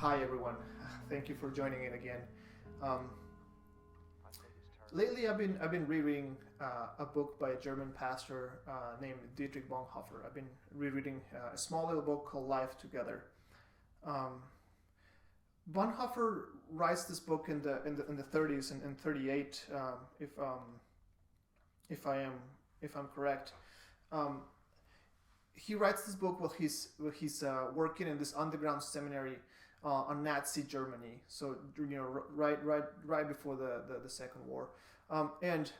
Hi everyone. Thank you for joining in again. Um, Lately, I've been rereading a book by a German pastor named Dietrich Bonhoeffer. I've been rereading a small little book called Life Together. Um, Bonhoeffer writes this book in the 30s and 38, if I am if I'm correct. Um, he writes this book while he's working in this underground seminary on Nazi Germany. So right before the Second War, and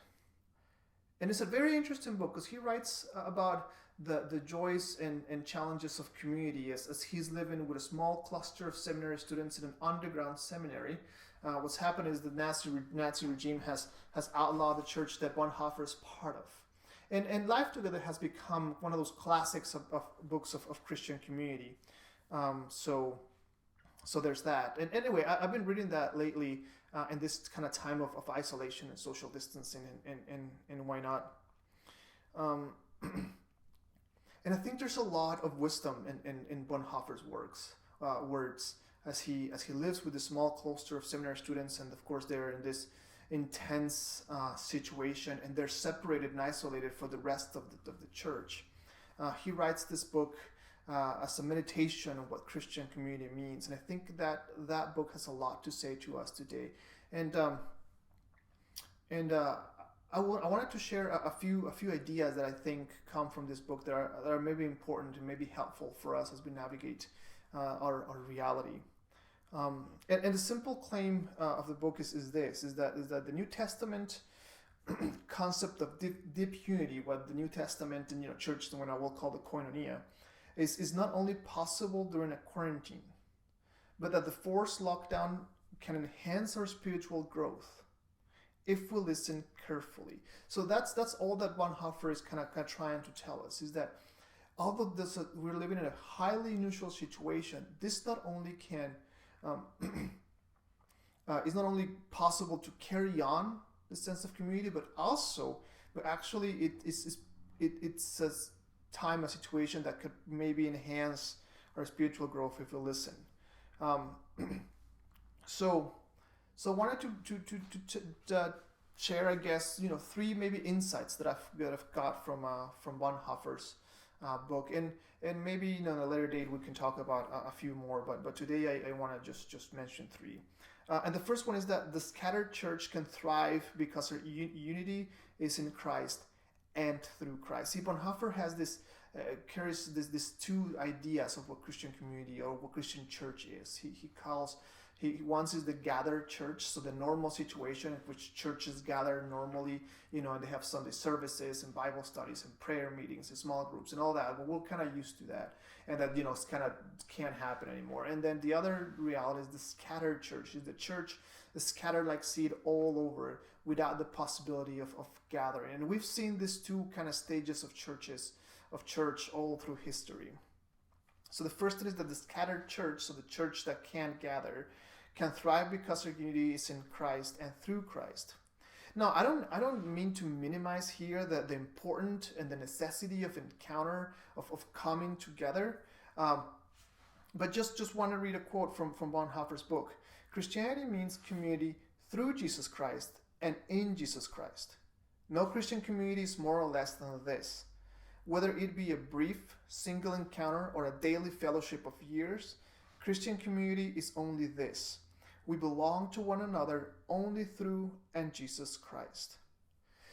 it's a very interesting book because he writes about the joys and challenges of community as he's living with a small cluster of seminary students in an underground seminary. What's happened is the Nazi regime has outlawed the church that Bonhoeffer is part of. And Life Together has become one of those classics of books of Christian community. So there's that. And anyway, I've been reading that lately in this kind of time of isolation and social distancing, and why not? Um, and I think there's a lot of wisdom in Bonhoeffer's words as he lives with a small cluster of seminary students, and of course they're in this intense situation, and they're separated and isolated for the rest of the church. He writes this book as a meditation on what Christian community means, and I think that book has a lot to say to us today. And I wanted to share a few ideas that I think come from this book that are maybe important and maybe helpful for us as we navigate our reality. And the simple claim of the book is that the New Testament concept of deep unity, what the New Testament and church, what I will call the koinonia, is not only possible during a quarantine, but that the forced lockdown can enhance our spiritual growth if we listen carefully. So that's all that Bonhoeffer is kind of trying to tell us, is that although we're living in a highly unusual situation, this not only can it's not only possible to carry on the sense of community, but actually it's a time, a situation that could maybe enhance our spiritual growth if we listen. Um, so I wanted to share, I guess, three maybe insights that I've got from Bonhoeffer's book, and maybe at a later date we can talk about a few more, but today I want to just mention three. And the first one is that the scattered church can thrive because her unity is in Christ and through Christ. See, Bonhoeffer has carries this two ideas of what Christian community or what Christian church is. He wants is the gathered church, so the normal situation in which churches gather normally, and they have Sunday services and Bible studies and prayer meetings and small groups and all that. But we're kind of used to that, and that it's kind of can't happen anymore. And then the other reality is the scattered church. Is the church is scattered like seed all over without the possibility of gathering. And we've seen these two kind of stages of church all through history. So the first is that the scattered church, so the church that can't gather, can thrive because our unity is in Christ and through Christ. Now, I don't mean to minimize here the important and the necessity of encounter, of coming together, but just want to read a quote from Bonhoeffer's book. Christianity means community through Jesus Christ and in Jesus Christ. No Christian community is more or less than this. Whether it be a brief, single encounter or a daily fellowship of years, Christian community is only this. We belong to one another only through and Jesus Christ.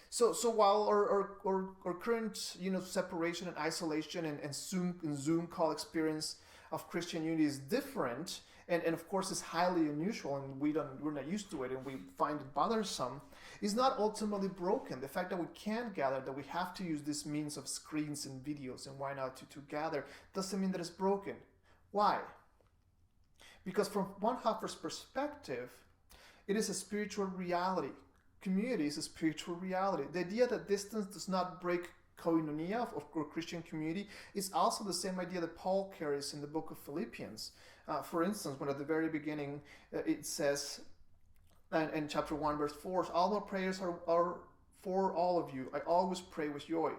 So while our current separation and isolation and Zoom call experience of Christian unity is different, and of course is highly unusual, and we're not used to it, and we find it bothersome, is not ultimately broken. The fact that we can't gather, that we have to use this means of screens and videos and why not to gather, doesn't mean that it's broken. Why? Because from Bonhoeffer's perspective, it is a spiritual reality. Community is a spiritual reality. The idea that distance does not break koinonia or Christian community is also the same idea that Paul carries in the book of Philippians. For instance, when at the very beginning it says, in chapter 1, verse 4, all my prayers are for all of you. I always pray with joy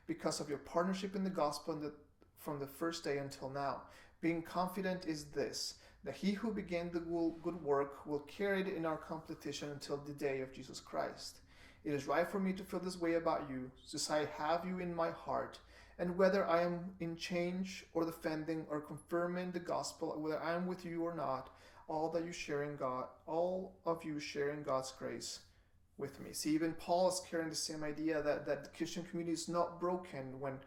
because of your partnership in the gospel from the first day until now. Being confident is this, that he who began the good work will carry it in our completion until the day of Jesus Christ. It is right for me to feel this way about you, since I have you in my heart, and whether I am in change or defending or confirming the gospel, whether I am with you or not, all of you sharing God's grace with me. See, even Paul is carrying the same idea that the Christian community is not broken when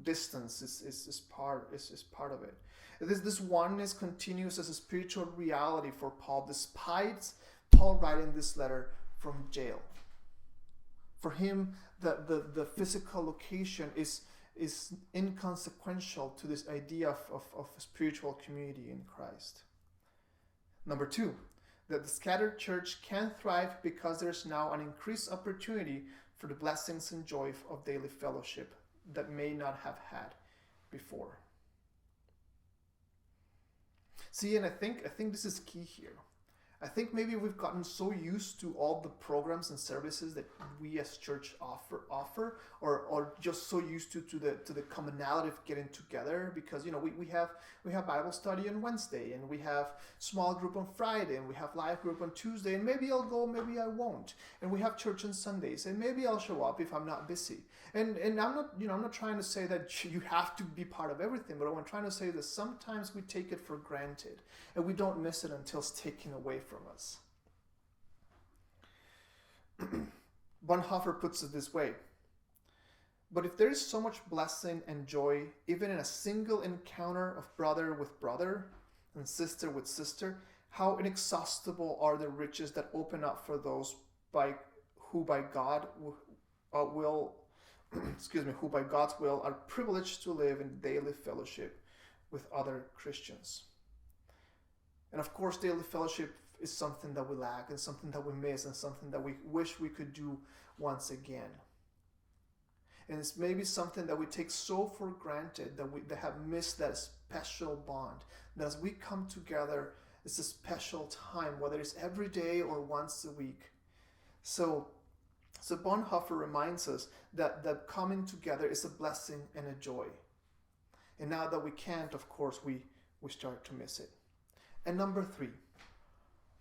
distance is part of it. This oneness continues as a spiritual reality for Paul, despite Paul writing this letter from jail. For him, the physical location is inconsequential to this idea of a spiritual community in Christ. Number 2, that the scattered church can thrive because there's now an increased opportunity for the blessings and joy of daily fellowship that may not have had before. See, and I think this is key here. I think maybe we've gotten so used to all the programs and services that we as church offer, or just so used to the commonality of getting together, because we have Bible study on Wednesday, and we have small group on Friday, and we have live group on Tuesday, and maybe I'll go, maybe I won't, and we have church on Sundays, and maybe I'll show up if I'm not busy. And I'm not trying to say that you have to be part of everything, but what I'm trying to say is that sometimes we take it for granted, and we don't miss it until it's taken away from us. Bonhoeffer puts it this way: but if there is so much blessing and joy, even in a single encounter of brother with brother and sister with sister, how inexhaustible are the riches that open up for those who by God's will are privileged to live in daily fellowship with other Christians. And of course, daily fellowship is something that we lack, and something that we miss, and something that we wish we could do once again. And it's maybe something that we take so for granted that have missed that special bond. That as we come together, it's a special time, whether it's every day or once a week. So Bonhoeffer reminds us that coming together is a blessing and a joy. And now that we can't, of course, we start to miss it. And number 3,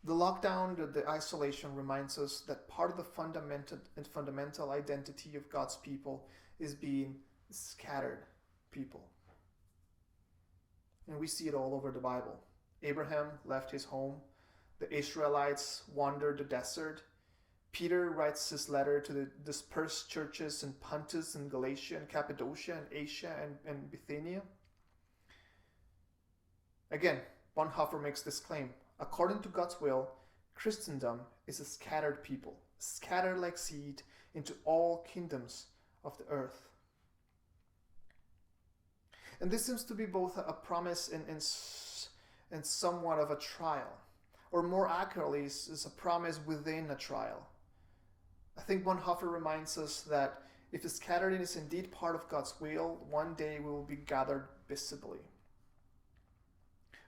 the lockdown, the isolation reminds us that part of the fundamental identity of God's people is being scattered people. And we see it all over the Bible. Abraham left his home. The Israelites wandered the desert. Peter writes his letter to the dispersed churches in Pontus and Galatia and Cappadocia and Asia and Bithynia. Again, Bonhoeffer makes this claim: according to God's will, Christendom is a scattered people, scattered like seed into all kingdoms of the earth. And this seems to be both a promise and somewhat of a trial, or more accurately, is a promise within a trial. I think Bonhoeffer reminds us that if the scattering is indeed part of God's will, one day we will be gathered visibly.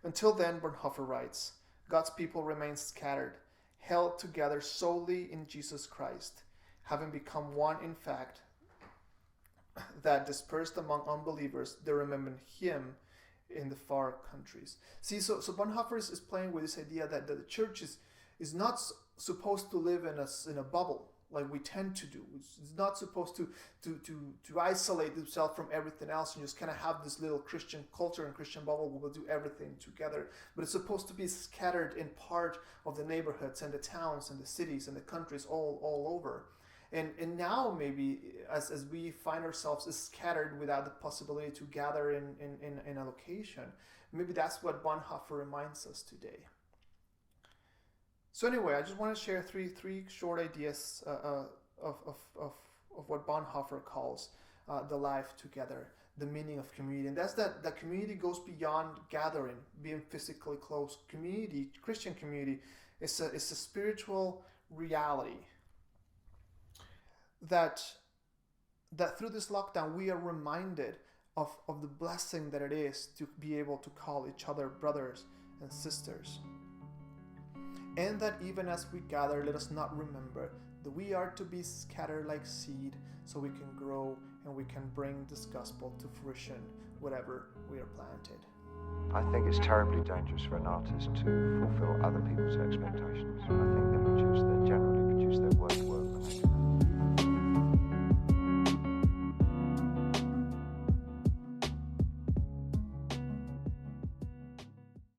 Until then, Bonhoeffer writes, God's people remain scattered, held together solely in Jesus Christ, having become one in fact, that dispersed among unbelievers, they remember him in the far countries. See, so Bonhoeffer is playing with this idea that the church is not supposed to live in a bubble like we tend to do. It's not supposed to isolate itself from everything else and just kind of have this little Christian culture and Christian bubble where we'll do everything together. But it's supposed to be scattered in part of the neighborhoods and the towns and the cities and the countries all over. And now maybe as we find ourselves scattered without the possibility to gather in a location, maybe that's what Bonhoeffer reminds us today. So anyway, I just want to share three short ideas of what Bonhoeffer calls the life together, the meaning of community. And that's that community goes beyond gathering, being physically close. Community, Christian community, is a spiritual reality that through this lockdown we are reminded of the blessing that it is to be able to call each other brothers and sisters. And that even as we gather, let us not remember that we are to be scattered like seed so we can grow and we can bring this gospel to fruition wherever we are planted. I think it's terribly dangerous for an artist to fulfill other people's expectations. I think they're